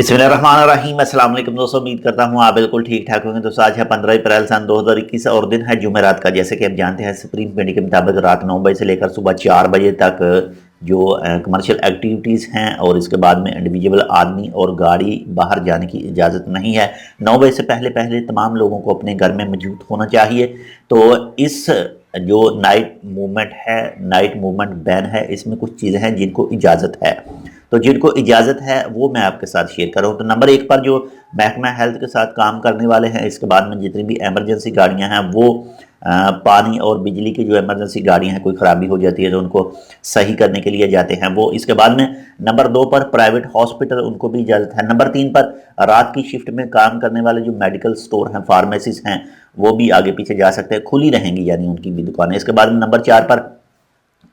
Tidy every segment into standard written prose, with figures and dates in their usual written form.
बिस्मिल्लाहिर्रहमानिर्रहीम। अस्सलाम वालेकुम दोस्तों, उम्मीद करता हूँ आप बिल्कुल ठीक ठाक होंगे। दोस्तों आज है 15 अप्रैल सन 2021 और दिन है जुमेरात का। जैसे कि आप जानते हैं सुप्रीम कमेटी के मुताबिक रात 9 बजे से लेकर सुबह 4 बजे तक जो कमर्शियल एक्टिविटीज़ हैं और इसके बाद में इंडिविजुअल आदमी और गाड़ी बाहर जाने की इजाज़त नहीं है। 9 बजे से पहले पहले तमाम लोगों को अपने घर में मौजूद होना चाहिए। तो इस जो नाइट मूवमेंट है, नाइट मूवमेंट बैन है, इसमें कुछ चीज़ें हैं जिनको इजाज़त है। तो जिनको इजाज़त है वो मैं आपके साथ शेयर कर रहा हूँ। तो नंबर 1 पर जो महकमा हेल्थ के साथ काम करने वाले हैं, इसके बाद में जितनी भी एमरजेंसी गाड़ियाँ हैं वो पानी और बिजली की जो एमरजेंसी गाड़ियाँ हैं, कोई ख़राबी हो जाती है तो उनको सही करने के लिए जाते हैं वो। इसके बाद में नंबर 2 पर प्राइवेट हॉस्पिटल, उनको भी इजाज़त है। नंबर 3 पर रात की शिफ्ट में काम करने वाले जो मेडिकल स्टोर हैं, फार्मेसीज हैं, वो भी आगे पीछे जा सकते हैं, खुली रहेंगी यानी उनकी भी दुकानें। इसके बाद में नंबर 4 पर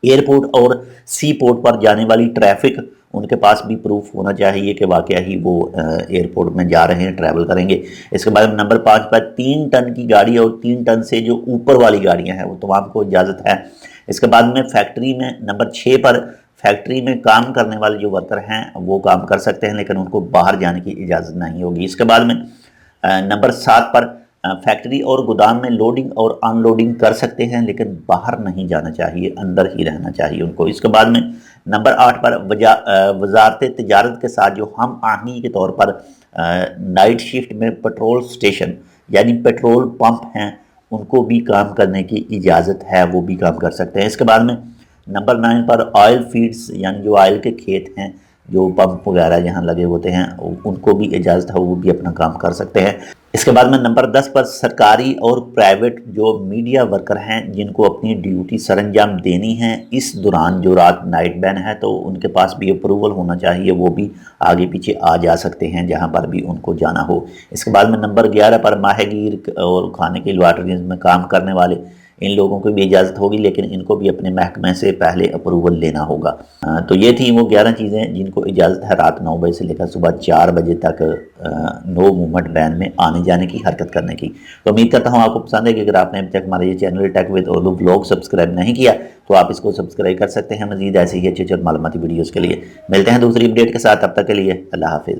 एयरपोर्ट और सी पोर्ट पर जाने वाली ट्रैफिक, उनके पास भी प्रूफ होना चाहिए कि वाकया ही वो एयरपोर्ट में जा रहे हैं, ट्रैवल करेंगे। इसके बाद नंबर 5 पर 3 टन की गाड़ी और 3 टन से जो ऊपर वाली गाड़ियां हैं वो तमाम को इजाज़त है। इसके बाद में फैक्ट्री में नंबर 6 पर फैक्ट्री में काम करने वाले जो वर्कर हैं वो काम कर सकते हैं, लेकिन उनको बाहर जाने की इजाज़त नहीं होगी। इसके बाद में नंबर 7 पर फैक्ट्री और गोदाम में लोडिंग और अनलोडिंग कर सकते हैं, लेकिन बाहर नहीं जाना चाहिए, अंदर ही रहना चाहिए उनको। इसके बाद में नंबर 8 पर वजारत तिजारत के साथ जो हम आहंगी के तौर पर नाइट शिफ्ट में पेट्रोल स्टेशन यानी पेट्रोल पंप हैं, उनको भी काम करने की इजाज़त है, वो भी काम कर सकते हैं। इसके बाद में नंबर 9 पर ऑयल फीड्स यानी जो ऑयल के खेत हैं, जो पंप वगैरह जहाँ लगे होते हैं, उनको भी इजाज़त है, वो भी अपना काम कर सकते हैं। इसके बाद में नंबर 10 पर सरकारी और प्राइवेट जो मीडिया वर्कर हैं जिनको अपनी ड्यूटी सरंजाम देनी है इस दौरान जो रात नाइट बैन है, तो उनके पास भी अप्रूवल होना चाहिए, वो भी आगे पीछे आ जा सकते हैं जहां पर भी उनको जाना हो। इसके बाद में नंबर 11 पर माहिगीर और खाने की लॉटरीज में काम करने वाले, इन लोगों को भी इजाज़त होगी, लेकिन इनको भी अपने महकमे से पहले अप्रूवल लेना होगा। तो ये थी वो 11 चीज़ें जिनको इजाज़त है रात 9 बजे से लेकर सुबह 4 बजे तक नो मूवमेंट बैन में आने जाने की, हरकत करने की। तो उम्मीद करता हूँ आपको पसंद है कि अगर आपने अभी तक हमारे ये channel tech with Urdu vlog subscribe नहीं किया तो आप इसको सब्सक्राइब कर सकते हैं। मज़ीद ऐसे ही अच्छे अच्छे मालूमाती वीडियोज़ के लिए मिलते हैं दूसरी अपडेट के साथ। तब तक के लिए अल्लाह हाफिज़।